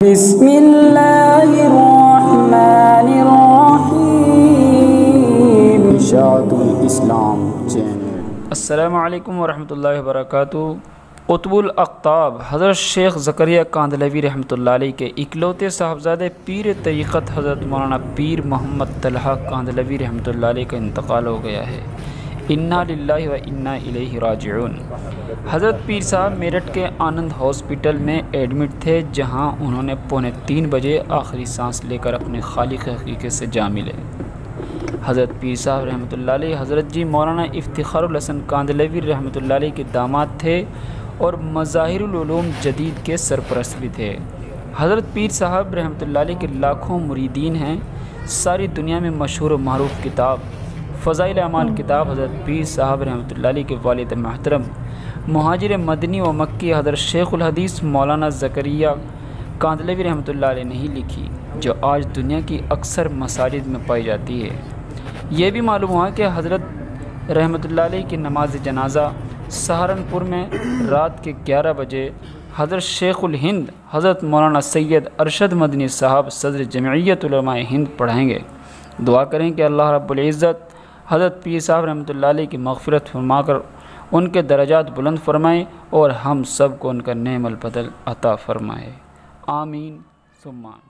بسم اللہ الرحمن الرحیم اشاعت الاسلام چینل۔ السلام علیکم ورحمۃ اللہ وبرکاتہ۔ قطب الاقطاب حضرت شیخ زکریا کاندھلوی رحمۃ اللہ علیہ کے اکلوتے صاحبزادے پیر طریقت حضرت مولانا پیر محمد طلحہ کاندھلوی رحمۃ اللہ علیہ کا انتقال ہو گیا ہے۔ انا للہ و انا الیہ راجعون۔ حضرت پیر صاحب میرٹھ کے آنند ہاسپٹل میں ایڈمٹ تھے، جہاں انہوں نے 2:45 بجے آخری سانس لے کر اپنے خالق حقیقی سے جا ملے۔ حضرت پیر صاحب رحمۃ اللہ علیہ حضرت جی مولانا افتخار الحسن کاندھلوی رحمۃ اللہ علیہ کے داماد تھے اور مظاہر العلوم جدید کے سرپرست بھی تھے۔ حضرت پیر صاحب رحمۃ اللہ علیہ کے لاکھوں مریدین ہیں۔ ساری دنیا میں مشہور و معروف کتاب فضائل اعمال کتاب حضرت پیر صاحب رحمۃ اللہ علیہ کے والد محترم مہاجر مدنی و مکی حضرت شیخ الحدیث مولانا زکریا کاندھلوی رحمۃ اللہ علیہ نے ہی لکھی، جو آج دنیا کی اکثر مساجد میں پائی جاتی ہے۔ یہ بھی معلوم ہوا کہ حضرت رحمۃ اللہ علیہ کی نماز جنازہ سہارنپور میں رات کے 11 بجے حضرت شیخ الہند حضرت مولانا سید ارشد مدنی صاحب صدر جمعیت علماء ہند پڑھائیں گے۔ دعا کریں کہ اللہ رب العزت حضرت پیر صاحب رحمۃ اللہ علیہ کی مغفرت فرما کر ان کے درجات بلند فرمائیں اور ہم سب کو ان کا نعم البدل عطا فرمائے۔ آمین ثم آمین۔